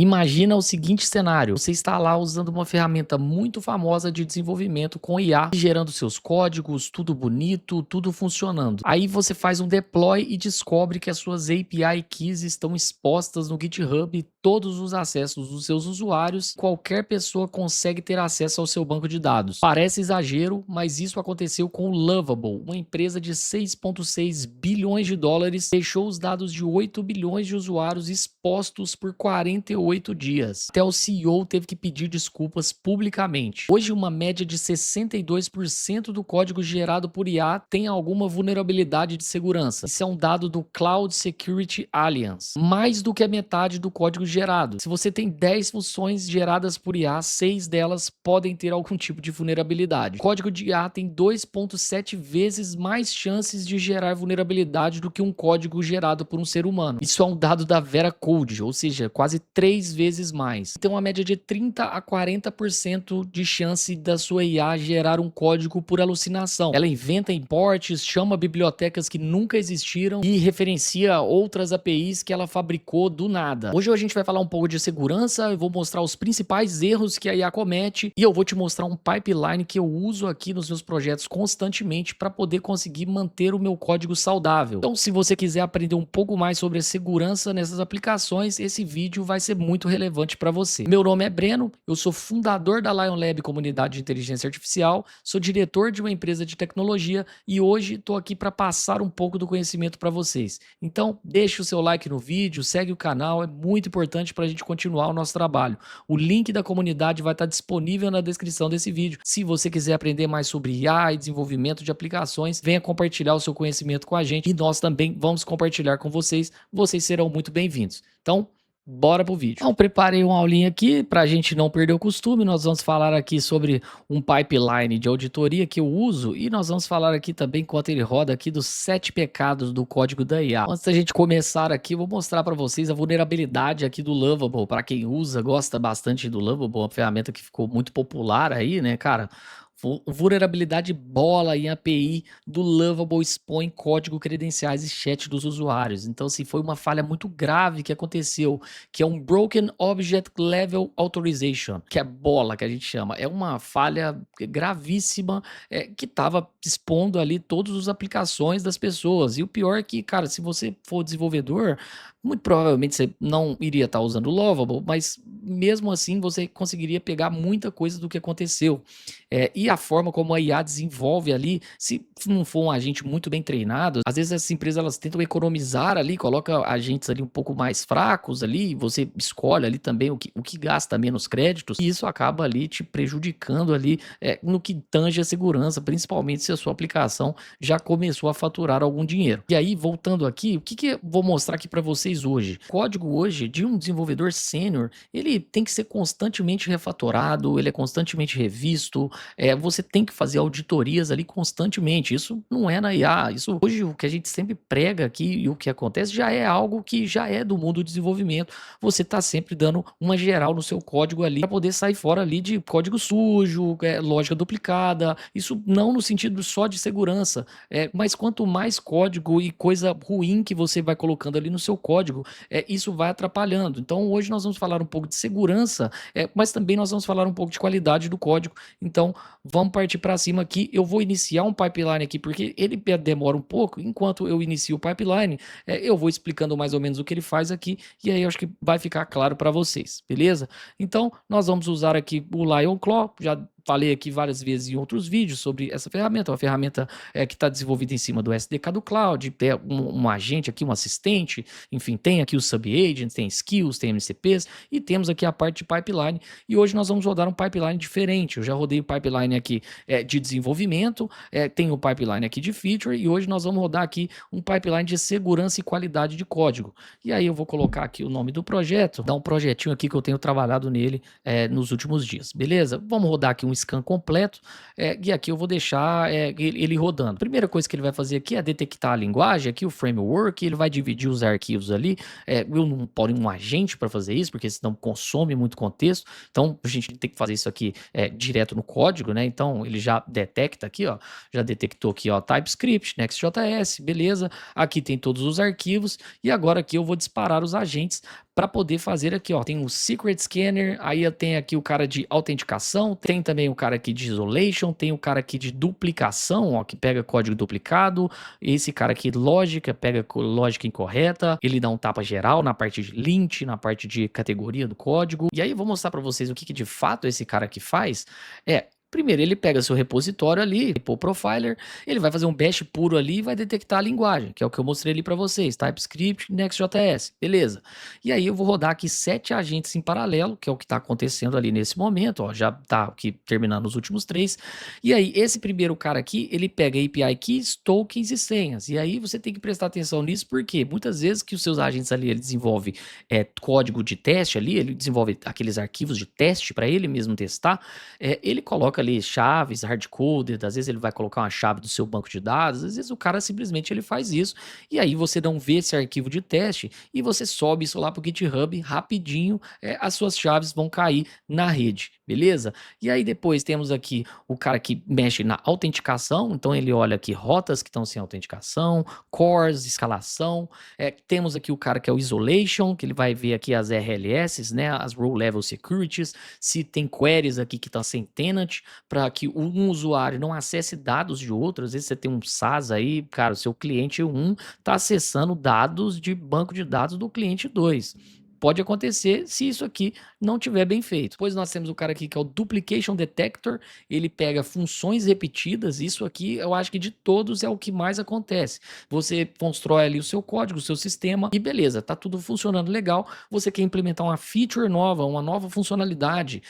Imagina o seguinte cenário: você está lá usando uma ferramenta muito famosa de desenvolvimento com IA, gerando seus códigos, tudo bonito, tudo funcionando. Aí você faz um deploy e descobre que as suas API keys estão expostas no GitHub e todos os acessos dos seus usuários, qualquer pessoa consegue ter acesso ao seu banco de dados. Parece exagero, mas isso aconteceu com o Lovable, uma empresa de 6,6 bilhões de dólares, deixou os dados de 8 bilhões de usuários expostos por 48 dias. Até o CEO teve que pedir desculpas publicamente. Hoje, uma média de 62% do código gerado por IA tem alguma vulnerabilidade de segurança. Isso é um dado do Cloud Security Alliance. Mais do que a metade do código gerado. Se você tem 10 funções geradas por IA, 6 delas podem ter algum tipo de vulnerabilidade. O código de IA tem 2,7 vezes mais chances de gerar vulnerabilidade do que um código gerado por um ser humano. Isso é um dado da Vera Code, ou seja, quase 3 vezes mais. Tem uma média de 30 a 40% de chance da sua IA gerar um código por alucinação. Ela inventa imports, chama bibliotecas que nunca existiram e referencia outras APIs que ela fabricou do nada. Hoje a gente vai falar um pouco de segurança, eu vou mostrar os principais erros que a IA comete e eu vou te mostrar um pipeline que eu uso aqui nos meus projetos constantemente para poder conseguir manter o meu código saudável. Então, se você quiser aprender um pouco mais sobre a segurança nessas aplicações, esse vídeo vai ser muito relevante para você. Meu nome é Breno, eu sou fundador da Lion Lab Comunidade de Inteligência Artificial, sou diretor de uma empresa de tecnologia e hoje estou aqui para passar um pouco do conhecimento para vocês. Então, deixe o seu like no vídeo, segue o canal, é muito importante para a gente continuar o nosso trabalho. O link da comunidade vai estar disponível na descrição desse vídeo. Se você quiser aprender mais sobre IA e desenvolvimento de aplicações, venha compartilhar o seu conhecimento com a gente e nós também vamos compartilhar com vocês. Vocês serão muito bem-vindos. Então, bora pro vídeo. Então, preparei uma aulinha aqui para a gente não perder o costume. Nós vamos falar aqui sobre um pipeline de auditoria que eu uso e nós vamos falar aqui também enquanto ele roda aqui dos 7 pecados do código da IA. Antes da gente começar aqui, eu vou mostrar para vocês a vulnerabilidade aqui do Lovable. Para quem usa, gosta bastante do Lovable, uma ferramenta que ficou muito popular aí, né, cara? Vulnerabilidade bola em API do Lovable expõe código, credenciais e chat dos usuários. Então, assim, foi uma falha muito grave que aconteceu, que é um Broken Object Level Authorization, que é bola, que a gente chama. É uma falha gravíssima que estava expondo ali todas as aplicações das pessoas. E o pior é que, cara, se você for desenvolvedor, muito provavelmente você não iria estar usando o Lovable, mas mesmo assim você conseguiria pegar muita coisa do que aconteceu. E a forma como a IA desenvolve ali, se não for um agente muito bem treinado, às vezes essas empresas elas tentam economizar ali, coloca agentes ali um pouco mais fracos ali, você escolhe ali também o que gasta menos créditos, e isso acaba ali te prejudicando ali no que tange a segurança, principalmente se a sua aplicação já começou a faturar algum dinheiro. E aí, voltando aqui, o que eu vou mostrar aqui para vocês hoje? O código hoje de um desenvolvedor sênior, ele tem que ser constantemente refatorado, ele é constantemente revisto, você tem que fazer auditorias ali constantemente. Isso não é na IA. Isso hoje o que a gente sempre prega aqui e o que acontece já é algo que já é do mundo do desenvolvimento. Você está sempre dando uma geral no seu código ali para poder sair fora ali de código sujo, lógica duplicada. Isso não no sentido só de segurança, mas quanto mais código e coisa ruim que você vai colocando ali no seu código, isso vai atrapalhando. Então hoje nós vamos falar um pouco de segurança, mas também nós vamos falar um pouco de qualidade do código. Então vamos partir para cima aqui. Eu vou iniciar um pipeline aqui, porque ele demora um pouco. Enquanto eu inicio o pipeline, eu vou explicando mais ou menos o que ele faz aqui, e aí eu acho que vai ficar claro para vocês, beleza? Então, nós vamos usar aqui o LionClaw, já falei aqui várias vezes em outros vídeos sobre essa ferramenta, uma ferramenta que está desenvolvida em cima do SDK do Cloud, tem um agente aqui, um assistente, enfim, tem aqui os sub-agents, tem skills, tem MCPs, e temos aqui a parte de pipeline, e hoje nós vamos rodar um pipeline diferente. Eu já rodei o pipeline aqui de desenvolvimento, tem o pipeline aqui de feature, e hoje nós vamos rodar aqui um pipeline de segurança e qualidade de código. E aí eu vou colocar aqui o nome do projeto, dar um projetinho aqui que eu tenho trabalhado nele nos últimos dias, beleza? Vamos rodar aqui um scan completo, e aqui eu vou deixar ele rodando. Primeira coisa que ele vai fazer aqui é detectar a linguagem, aqui o framework, ele vai dividir os arquivos ali. Eu não ponho um agente para fazer isso, porque senão consome muito contexto, então a gente tem que fazer isso aqui direto no código, né? Então ele já detecta aqui, ó, já detectou aqui, ó, TypeScript, Next.js, beleza? Aqui tem todos os arquivos, e agora aqui eu vou disparar os agentes para poder fazer aqui, ó, tem o Secret Scanner, aí tem aqui o cara de autenticação, tem também o cara aqui de isolation, tem o cara aqui de duplicação, ó, que pega código duplicado, esse cara aqui lógica, pega lógica incorreta, ele dá um tapa geral na parte de lint, na parte de categoria do código. E aí eu vou mostrar para vocês o que de fato esse cara aqui faz. Primeiro, ele pega seu repositório ali, o profiler, ele vai fazer um bash puro ali e vai detectar a linguagem, que é o que eu mostrei ali para vocês, TypeScript, Next.js, beleza. E aí eu vou rodar aqui 7 agentes em paralelo, que é o que está acontecendo ali nesse momento, ó, já está aqui terminando os últimos 3. E aí esse primeiro cara aqui, ele pega API keys, tokens e senhas. E aí você tem que prestar atenção nisso, porque muitas vezes que os seus agentes ali, ele desenvolve código de teste ali, ele desenvolve aqueles arquivos de teste para ele mesmo testar, ele coloca ali chaves hard-coded, às vezes ele vai colocar uma chave do seu banco de dados, às vezes o cara simplesmente ele faz isso, e aí você não vê esse arquivo de teste, e você sobe isso lá pro GitHub rapidinho, as suas chaves vão cair na rede, beleza? E aí depois temos aqui o cara que mexe na autenticação, então ele olha aqui rotas que estão sem autenticação, cores, escalação, temos aqui o cara que é o isolation, que ele vai ver aqui as RLS, né, as Row Level Securities, se tem queries aqui que estão sem tenant, para que um usuário não acesse dados de outro. Às vezes você tem um SaaS aí, cara, o seu cliente 1 está acessando dados de banco de dados do cliente 2. Pode acontecer se isso aqui não tiver bem feito. Depois nós temos o cara aqui que é o Duplication Detector, ele pega funções repetidas, isso aqui eu acho que de todos é o que mais acontece. Você constrói ali o seu código, o seu sistema e beleza, tá tudo funcionando legal, você quer implementar uma feature nova, uma nova funcionalidade,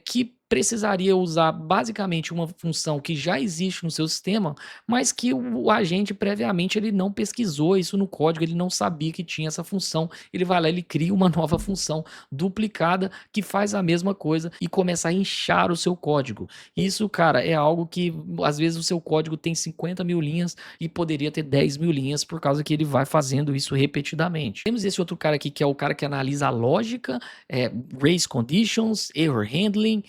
que precisaria usar basicamente uma função que já existe no seu sistema, mas que o agente previamente ele não pesquisou isso no código, ele não sabia que tinha essa função, ele vai lá, ele cria uma nova função duplicada que faz a mesma coisa e começa a inchar o seu código. Isso, cara, é algo que às vezes o seu código tem 50 mil linhas e poderia ter 10 mil linhas por causa que ele vai fazendo isso repetidamente. Temos esse outro cara aqui que é o cara que analisa a lógica, race conditions, error handling,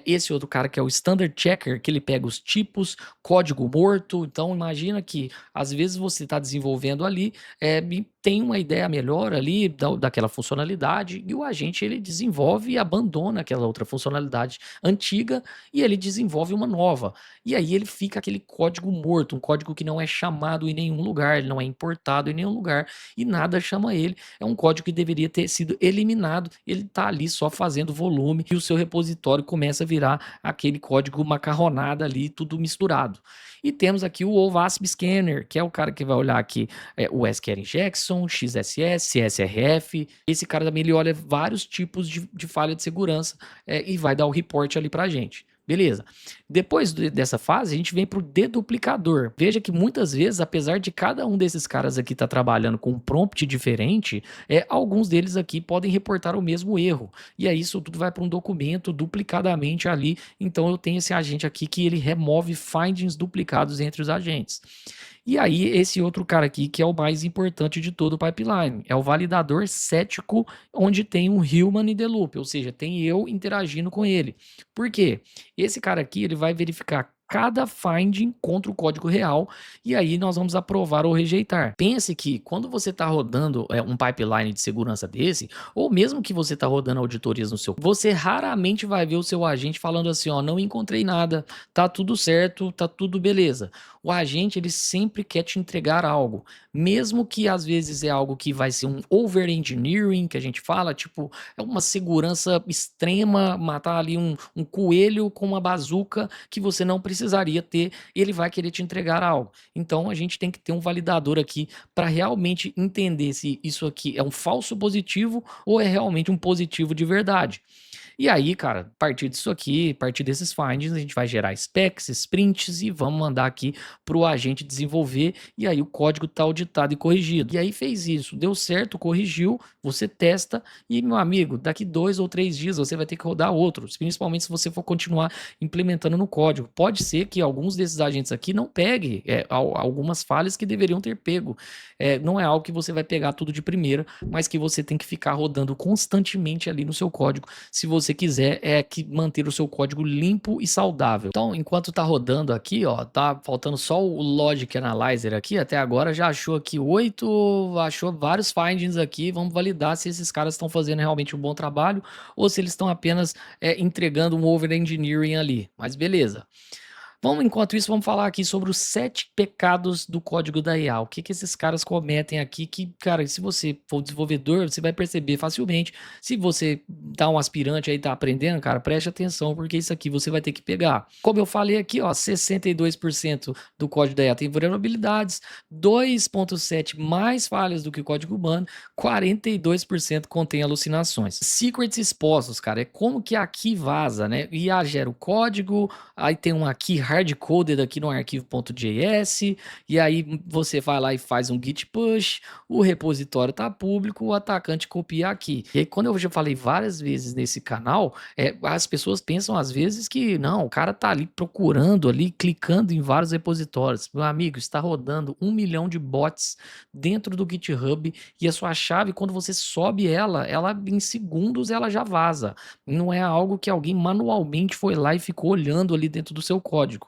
esse outro cara que é o Standard Checker, que ele pega os tipos, código morto. Então imagina que às vezes você está desenvolvendo ali e tem uma ideia melhor ali daquela funcionalidade e o agente ele desenvolve e abandona aquela outra funcionalidade antiga e ele desenvolve uma nova. E aí ele fica aquele código morto, um código que não é chamado em nenhum lugar, ele não é importado em nenhum lugar e nada chama ele. É um código que deveria ter sido eliminado, ele está ali só fazendo volume e o seu repositório começa a virar aquele código macarronado ali, tudo misturado. E temos aqui o OWASP Scanner, que é o cara que vai olhar aqui o SQL Injection, XSS, CSRF. Esse cara também ele olha vários tipos de falha de segurança e vai dar o report ali pra gente. Beleza. Depois dessa fase, a gente vem para o deduplicador. Veja que muitas vezes, apesar de cada um desses caras aqui estar trabalhando com um prompt diferente, alguns deles aqui podem reportar o mesmo erro. E aí isso tudo vai para um documento duplicadamente ali. Então eu tenho esse agente aqui que ele remove findings duplicados entre os agentes. E aí, esse outro cara aqui, que é o mais importante de todo o pipeline, é o validador cético, onde tem um human in the loop, ou seja, tem eu interagindo com ele. Por quê? Esse cara aqui, ele vai verificar cada finding contra o código real e aí nós vamos aprovar ou rejeitar. Pense que quando você está rodando um pipeline de segurança desse, ou mesmo que você está rodando auditorias no seu, você raramente vai ver o seu agente falando assim, ó, não encontrei nada, tá tudo certo, tá tudo beleza. O agente, ele sempre quer te entregar algo, mesmo que às vezes é algo que vai ser um over-engineering, que a gente fala, tipo, é uma segurança extrema, matar ali um coelho com uma bazuca que você não precisaria ter, ele vai querer te entregar algo. Então a gente tem que ter um validador aqui para realmente entender se isso aqui é um falso positivo ou é realmente um positivo de verdade. E aí, cara, a partir disso aqui, a partir desses findings, a gente vai gerar specs, sprints e vamos mandar aqui para o agente desenvolver e aí o código está auditado e corrigido. E aí fez isso, deu certo, corrigiu, você testa e, meu amigo, daqui 2 ou 3 dias você vai ter que rodar outros, principalmente se você for continuar implementando no código. Pode ser que alguns desses agentes aqui não pegue algumas falhas que deveriam ter pego. Não é algo que você vai pegar tudo de primeira, mas que você tem que ficar rodando constantemente ali no seu código se você você quiser é que manter o seu código limpo e saudável. Então, enquanto tá rodando aqui, ó, tá faltando só o Logic Analyzer aqui, até agora já achou aqui 8, achou vários findings aqui, vamos validar se esses caras estão fazendo realmente um bom trabalho ou se eles estão apenas entregando um over-engineering ali, mas beleza. Enquanto isso, vamos falar aqui sobre os 7 pecados do código da IA. O que que esses caras cometem aqui que, cara, se você for desenvolvedor, você vai perceber facilmente. Se você tá um aspirante aí, tá aprendendo, cara, preste atenção, porque isso aqui você vai ter que pegar. Como eu falei aqui, ó, 62% do código da IA tem vulnerabilidades, 2,7 mais falhas do que o código humano, 42% contém alucinações. Secrets expostos, cara, é como que aqui vaza, né? IA gera o código, aí tem um aqui hard-coded aqui no arquivo.js, e aí você vai lá e faz um git push, o repositório tá público, o atacante copia aqui. E aí quando eu já falei várias vezes nesse canal, as pessoas pensam às vezes que não, o cara tá ali procurando ali, clicando em vários repositórios. Meu amigo, está rodando 1 milhão de bots dentro do GitHub e a sua chave, quando você sobe ela em segundos ela já vaza. Não é algo que alguém manualmente foi lá e ficou olhando ali dentro do seu código.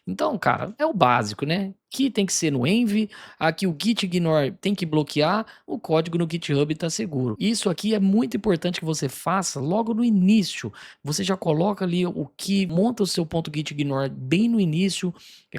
Então, cara, é o básico, né? Que tem que ser no Envy, aqui o git ignore tem que bloquear, o código no GitHub está seguro. Isso aqui é muito importante que você faça logo no início. Você já coloca ali o que monta o seu ponto git ignore bem no início,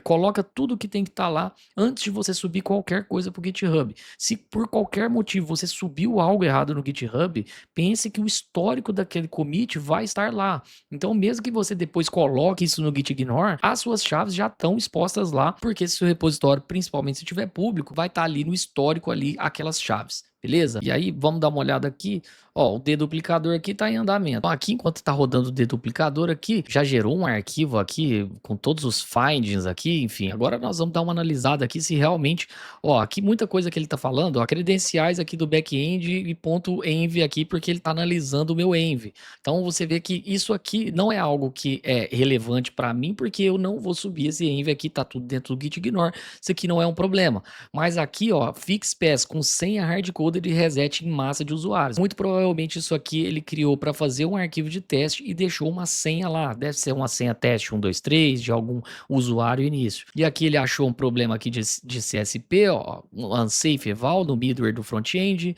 coloca tudo que tem que estar lá antes de você subir qualquer coisa para o GitHub. Se por qualquer motivo você subiu algo errado no GitHub, pense que o histórico daquele commit vai estar lá. Então, mesmo que você depois coloque isso no git ignore, as suas chaves já estão expostas lá, porque se o repositório, principalmente se tiver público, vai estar ali no histórico ali aquelas chaves. Beleza? E aí, vamos dar uma olhada aqui. Ó, o deduplicador aqui está em andamento. Então, aqui, enquanto está rodando o deduplicador aqui, já gerou um arquivo aqui com todos os findings aqui, enfim. Agora nós vamos dar uma analisada aqui se realmente... Ó, aqui muita coisa que ele está falando, ó, credenciais aqui do back-end e ponto .env aqui, porque ele está analisando o meu env. Então, você vê que isso aqui não é algo que é relevante para mim, porque eu não vou subir esse env aqui, tá tudo dentro do git ignore. Isso aqui não é um problema. Mas aqui, ó, fixpass com senha hardcoded de reset em massa de usuários. Muito provavelmente isso aqui ele criou para fazer um arquivo de teste e deixou uma senha lá. Deve ser uma senha teste 123 de algum usuário início. E aqui ele achou um problema aqui de CSP, ó, um unsafe eval no middleware do front-end.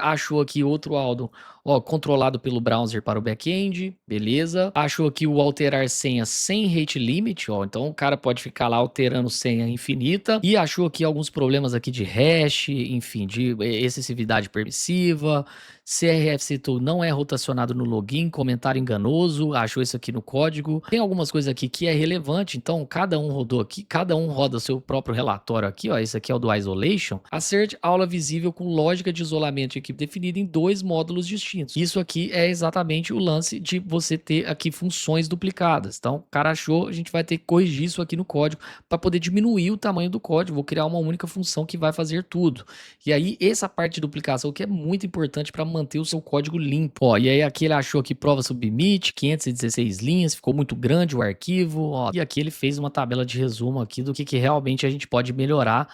Achou aqui outro Aldo, ó, controlado pelo browser para o back-end, beleza. Achou aqui o alterar senha sem rate limit, ó, então o cara pode ficar lá alterando senha infinita. E achou aqui alguns problemas aqui de hash, enfim, de excessividade permissiva. CRFC2 não é rotacionado no login, comentário enganoso, achou isso aqui no código. Tem algumas coisas aqui que é relevante, então cada um rodou aqui, cada um roda o seu próprio relatório aqui, ó, esse aqui é o do isolation. Assert aula visível com lógica de isolamento de equipe definida em 2 módulos distintos. Isso aqui é exatamente o lance de você ter aqui funções duplicadas. Então, o cara achou, a gente vai ter que corrigir isso aqui no código para poder diminuir o tamanho do código. Vou criar uma única função que vai fazer tudo. E aí, essa parte de duplicação que é muito importante para manter o seu código limpo. Ó, e aí aqui ele achou que prova submit, 516 linhas, ficou muito grande o arquivo. Ó, e aqui ele fez uma tabela de resumo aqui do que realmente a gente pode melhorar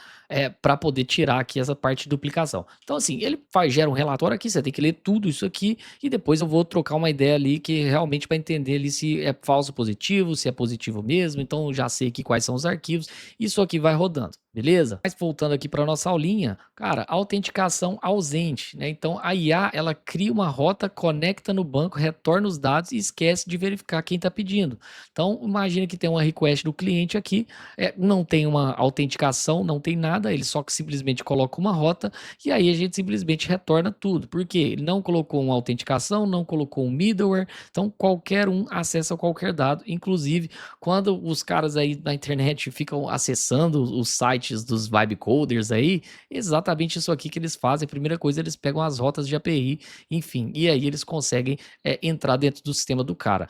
para poder tirar aqui essa parte de duplicação. Então, assim, ele gera um relatório aqui, você tem que ler tudo isso aqui e depois eu vou trocar uma ideia ali que realmente para entender ali se é falso positivo, se é positivo mesmo. Então, eu já sei aqui quais são os arquivos. Isso aqui vai rodando. Beleza? Mas voltando aqui para nossa aulinha, cara, autenticação ausente, né? Então a IA, ela cria uma rota, conecta no banco, retorna os dados e esquece de verificar quem está pedindo. Então imagina que tem uma request do cliente aqui, não tem uma autenticação, não tem nada, ele só simplesmente coloca uma rota e aí a gente simplesmente retorna tudo, porque ele não colocou uma autenticação, não colocou um middleware, então qualquer um acessa qualquer dado, inclusive quando os caras aí na internet ficam acessando os sites dos vibe coders aí, exatamente isso aqui que eles fazem. A primeira coisa, eles pegam as rotas de API, enfim, e aí eles conseguem entrar dentro do sistema do cara.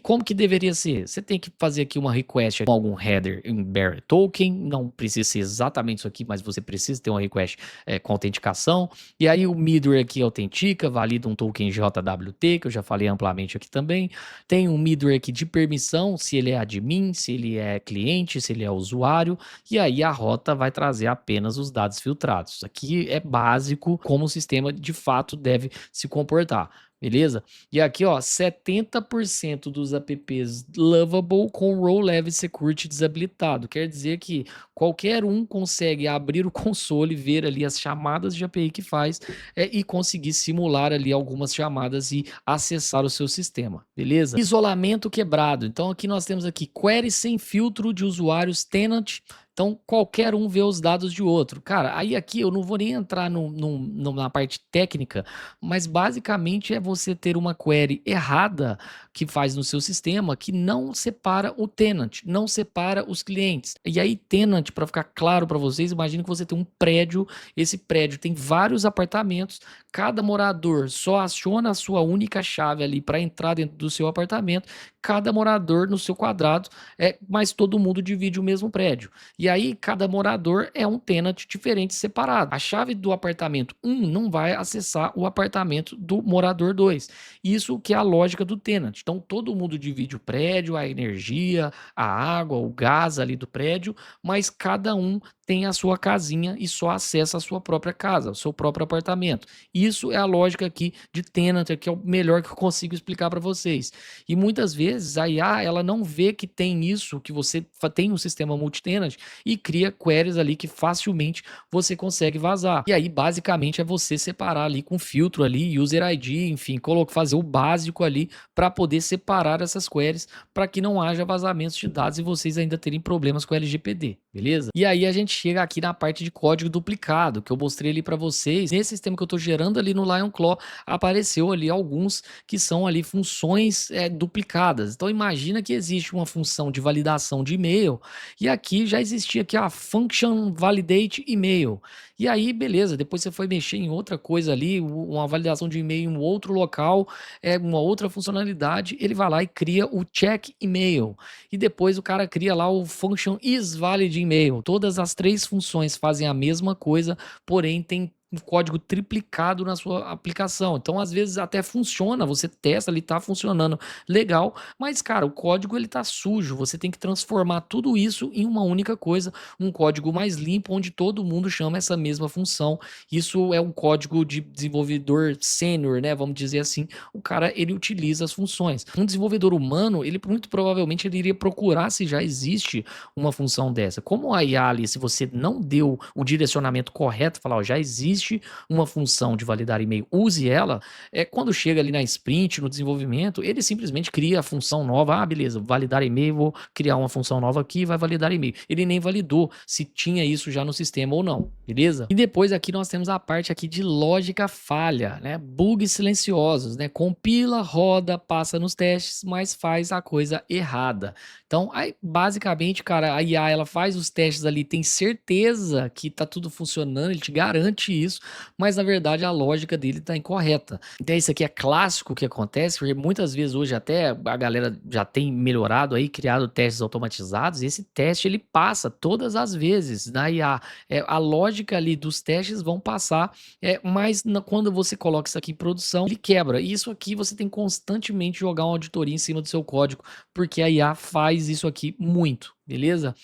Como que deveria ser? Você tem que fazer aqui uma request com algum header em bearer token, não precisa ser exatamente isso aqui, mas você precisa ter uma request com autenticação, e aí o middleware aqui autentica, valida um token JWT, que eu já falei amplamente aqui também. Tem um middleware aqui de permissão, se ele é admin, se ele é cliente, se ele é usuário, e aí a rota vai trazer apenas os dados filtrados. Aqui é básico como o sistema de fato deve se comportar. beleza? E aqui, ó, 70% dos apps Lovable com Row Level Security desabilitado. Quer dizer que qualquer um consegue abrir o console, ver ali as chamadas de API que faz e conseguir simular ali algumas chamadas e acessar o seu sistema, beleza? Isolamento quebrado. Então aqui nós temos aqui query sem filtro de usuários tenant. Então, qualquer um vê os dados de outro. Cara, aí aqui eu não vou nem entrar na parte técnica, mas basicamente é você ter uma query errada que faz no seu sistema que não separa o tenant, não separa os clientes. E aí, tenant, para ficar claro para vocês, imagine que você tem um prédio, esse prédio tem vários apartamentos, cada morador só aciona a sua única chave ali para entrar dentro do seu apartamento, cada morador no seu quadrado, mas todo mundo divide o mesmo prédio. E aí, cada morador é um tenant diferente, separado. A chave do apartamento 1 não vai acessar o apartamento do morador 2. Isso que é a lógica do tenant. Então, todo mundo divide o prédio, a energia, a água, o gás ali do prédio, mas cada um tem a sua casinha e só acessa a sua própria casa, o seu próprio apartamento. Isso é a lógica aqui de tenant, que é o melhor que eu consigo explicar para vocês. E muitas vezes a IA, ela não vê que tem isso, que você tem um sistema multitenant e cria queries ali que facilmente você consegue vazar. E aí, basicamente, é você separar ali com filtro ali, user ID, enfim, fazer o básico ali para poder separar essas queries para que não haja vazamentos de dados e vocês ainda terem problemas com o LGPD, beleza? E aí a gente chega aqui na parte de código duplicado, que eu mostrei ali para vocês. Nesse sistema que eu estou gerando ali no LionClaw, apareceu ali alguns que são ali funções duplicadas. Então imagina que existe uma função de validação de e-mail e aqui já existia aqui a function validate email. E aí, beleza, depois você foi mexer em outra coisa ali, uma validação de e-mail em um outro local, uma outra funcionalidade, ele vai lá e cria o check email. E depois o cara cria lá o function isValid email. Todas as três funções fazem a mesma coisa, porém tem um código triplicado na sua aplicação. Então, às vezes até funciona, você testa, ele tá funcionando legal, mas cara, o código ele tá sujo, você tem que transformar tudo isso em uma única coisa, um código mais limpo, onde todo mundo chama essa mesma função. Isso é um código de desenvolvedor sênior, né, vamos dizer assim. O cara, ele utiliza as funções. Um desenvolvedor humano, ele muito provavelmente ele iria procurar se já existe uma função dessa. Como a IA ali, se você não deu o direcionamento correto, falar, ó, já existe uma função de validar e-mail, use ela, quando chega ali na sprint, no desenvolvimento, ele simplesmente cria a função nova, beleza, validar e-mail, vou criar uma função nova aqui, vai validar e-mail. Ele nem validou se tinha isso já no sistema ou não, beleza? E depois aqui nós temos a parte aqui de lógica falha, né? Bugs silenciosos, né? Compila, roda, passa nos testes, mas faz a coisa errada. Então, aí, basicamente, cara, a IA, ela faz os testes ali, tem certeza que tá tudo funcionando, ele te garante isso, mas na verdade a lógica dele tá incorreta. Então, isso aqui é clássico que acontece, porque muitas vezes hoje até a galera já tem melhorado aí, criado testes automatizados, e esse teste ele passa todas as vezes na IA. A lógica ali dos testes vão passar, mas quando você coloca isso aqui em produção, ele quebra. E isso aqui você tem constantemente jogar uma auditoria em cima do seu código, porque a IA faz isso aqui muito, beleza?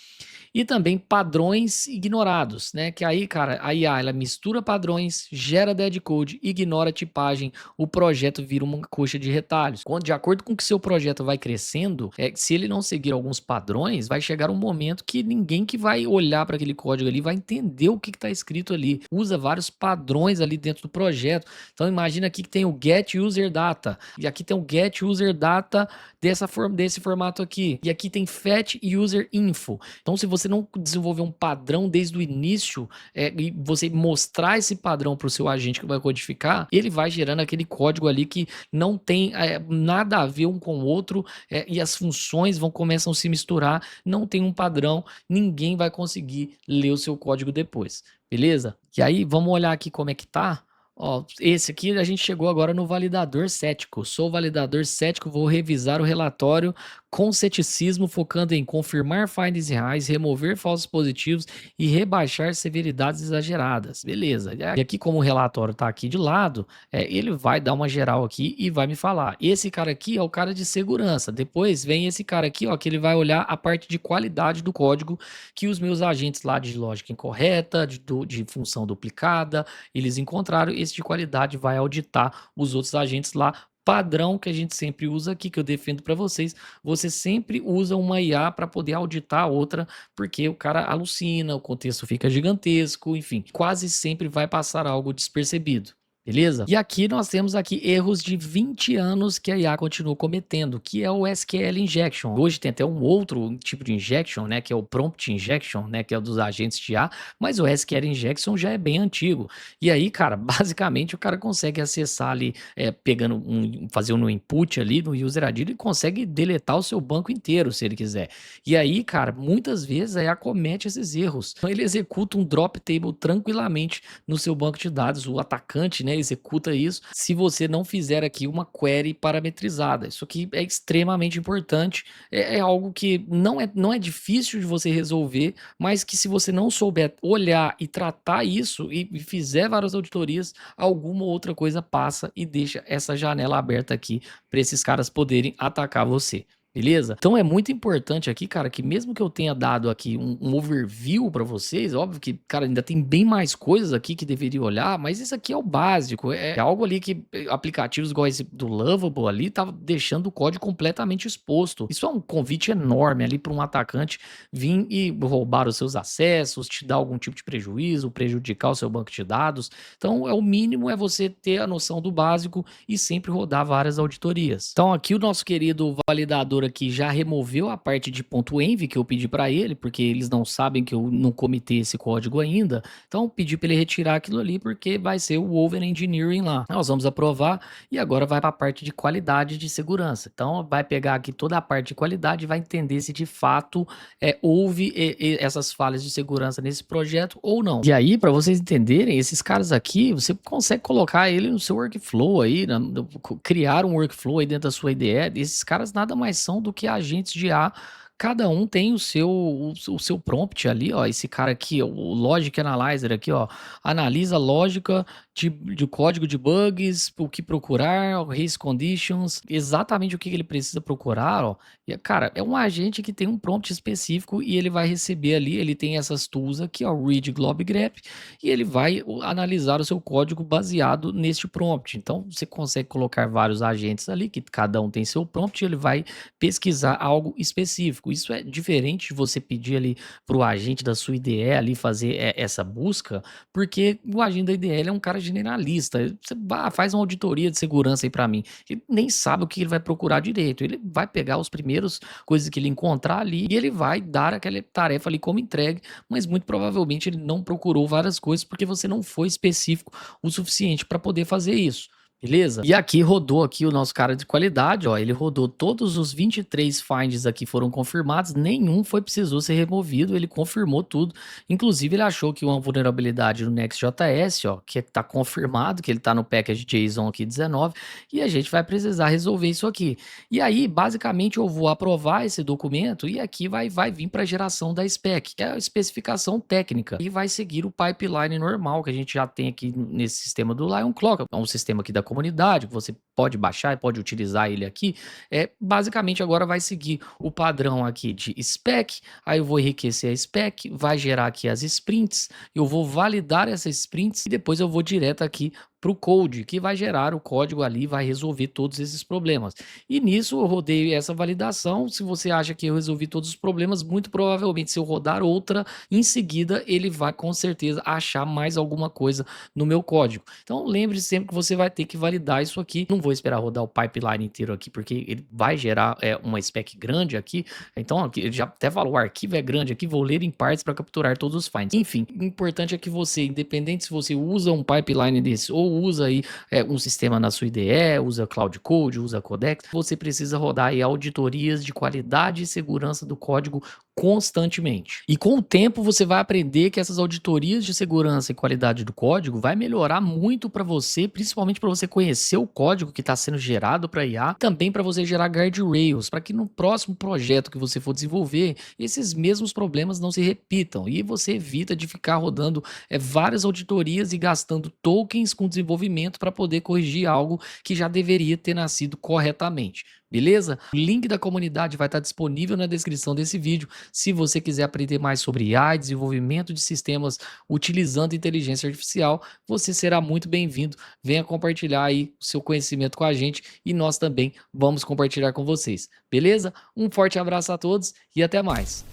E também padrões ignorados, né? Que aí, cara, a IA, ela mistura padrões, gera dead code, ignora a tipagem, o projeto vira uma coxa de retalhos. Quando, de acordo com que seu projeto vai crescendo, se ele não seguir alguns padrões, vai chegar um momento que ninguém que vai olhar para aquele código ali vai entender o que está escrito ali. Usa vários padrões ali dentro do projeto. Então imagina aqui que tem o get user data, e aqui tem o get user data desse formato aqui, e aqui tem fetch user info. Então se você não desenvolver um padrão desde o início e você mostrar esse padrão para o seu agente que vai codificar, ele vai gerando aquele código ali que não tem nada a ver um com o outro e as funções começam a se misturar, não tem um padrão, ninguém vai conseguir ler o seu código depois, beleza? E aí vamos olhar aqui como é que tá. Ó, esse aqui a gente chegou agora no validador cético. Sou validador cético, vou revisar o relatório com ceticismo, focando em confirmar findings reais, remover falsos positivos e rebaixar severidades exageradas. Beleza. E aqui, como o relatório tá aqui de lado, ele vai dar uma geral aqui e vai me falar. Esse cara aqui é o cara de segurança. Depois vem esse cara aqui, ó, que ele vai olhar a parte de qualidade do código que os meus agentes lá de lógica incorreta, de função duplicada, eles encontraram. Esse de qualidade vai auditar os outros agentes lá padrão que a gente sempre usa aqui, que eu defendo para vocês, você sempre usa uma IA para poder auditar a outra, porque o cara alucina, o contexto fica gigantesco, enfim, quase sempre vai passar algo despercebido. Beleza? E aqui nós temos aqui erros de 20 anos que a IA continua cometendo, que é o SQL injection. Hoje tem até um outro tipo de injection, né, que é o prompt injection, né, que é o dos agentes de IA, mas o SQL injection já é bem antigo. E aí, cara, basicamente o cara consegue acessar ali, pegando fazendo um input ali no user ID, ele consegue deletar o seu banco inteiro, se ele quiser. E aí, cara, muitas vezes a IA comete esses erros. Então ele executa um drop table tranquilamente no seu banco de dados, o atacante, né, executa isso, se você não fizer aqui uma query parametrizada. Isso aqui é extremamente importante, é algo que não é difícil de você resolver, mas que se você não souber olhar e tratar isso e fizer várias auditorias, alguma outra coisa passa e deixa essa janela aberta aqui para esses caras poderem atacar você. Beleza? Então é muito importante aqui, cara, que mesmo que eu tenha dado aqui um overview para vocês, óbvio que, cara, ainda tem bem mais coisas aqui que deveria olhar, mas isso aqui é o básico, é algo ali que aplicativos igual esse do Lovable ali tava deixando o código completamente exposto. Isso é um convite enorme ali para um atacante vir e roubar os seus acessos, te dar algum tipo de prejuízo, prejudicar o seu banco de dados. Então, o mínimo é você ter a noção do básico e sempre rodar várias auditorias. Então, aqui o nosso querido validador aqui já removeu a parte de .env que eu pedi para ele, porque eles não sabem que eu não comitei esse código ainda. Então, pedi para ele retirar aquilo ali, porque vai ser o over engineering lá. Nós vamos aprovar e agora vai para a parte de qualidade de segurança. Então, vai pegar aqui toda a parte de qualidade e vai entender se de fato houve essas falhas de segurança nesse projeto ou não. E aí, para vocês entenderem, esses caras aqui, você consegue colocar ele no seu workflow aí, criar um workflow aí dentro da sua IDE. Esses caras nada mais são do que agentes de IA. Cada um tem o seu prompt ali, ó. Esse cara aqui, ó, o Logic Analyzer aqui, ó, analisa a lógica de código de bugs, o que procurar, race conditions, exatamente o que ele precisa procurar, ó. E, cara, é um agente que tem um prompt específico e ele vai receber ali, ele tem essas tools aqui, ó, read, glob, grep, e ele vai analisar o seu código baseado neste prompt. Então, você consegue colocar vários agentes ali, que cada um tem seu prompt, e ele vai pesquisar algo específico. Isso é diferente de você pedir ali para o agente da sua IDE ali fazer essa busca, porque o agente da IDE é um cara generalista. Você faz uma auditoria de segurança aí para mim. Ele nem sabe o que ele vai procurar direito. Ele vai pegar os primeiros coisas que ele encontrar ali e ele vai dar aquela tarefa ali como entregue, mas muito provavelmente ele não procurou várias coisas porque você não foi específico o suficiente para poder fazer isso. Beleza? E aqui rodou aqui o nosso cara de qualidade, ó, ele rodou todos os 23 finds aqui foram confirmados, nenhum precisou ser removido, ele confirmou tudo, inclusive ele achou que uma vulnerabilidade no Next.js, ó, que tá confirmado, que ele tá no package JSON aqui 19, e a gente vai precisar resolver isso aqui. E aí, basicamente, eu vou aprovar esse documento e aqui vai vir para a geração da spec, que é a especificação técnica, e vai seguir o pipeline normal que a gente já tem aqui nesse sistema do LionClock, é um sistema aqui da comunidade, que você pode baixar e pode utilizar ele aqui, basicamente agora vai seguir o padrão aqui de spec, aí eu vou enriquecer a spec, vai gerar aqui as sprints, eu vou validar essas sprints e depois eu vou direto aqui para o code, que vai gerar o código ali, vai resolver todos esses problemas. E nisso eu rodei essa validação, se você acha que eu resolvi todos os problemas, muito provavelmente se eu rodar outra, em seguida ele vai com certeza achar mais alguma coisa no meu código. Então lembre-se sempre que você vai ter que validar isso aqui, não vou esperar rodar o pipeline inteiro aqui, porque ele vai gerar uma spec grande aqui, então aqui, ele já até falou, o arquivo é grande aqui, vou ler em partes para capturar todos os finds. Enfim, o importante é que você, independente se você usa um pipeline desse ou usa aí um sistema na sua IDE, usa Cloud Code, usa Codex, você precisa rodar aí auditorias de qualidade e segurança do código constantemente. E com o tempo você vai aprender que essas auditorias de segurança e qualidade do código vai melhorar muito para você, principalmente para você conhecer o código que está sendo gerado para IA, também para você gerar guardrails, para que no próximo projeto que você for desenvolver, esses mesmos problemas não se repitam e você evita de ficar rodando várias auditorias e gastando tokens com desenvolvimento para poder corrigir algo que já deveria ter nascido corretamente. beleza? O link da comunidade vai estar disponível na descrição desse vídeo. Se você quiser aprender mais sobre IA e desenvolvimento de sistemas utilizando inteligência artificial, você será muito bem-vindo. Venha compartilhar aí o seu conhecimento com a gente e nós também vamos compartilhar com vocês, beleza? Um forte abraço a todos e até mais.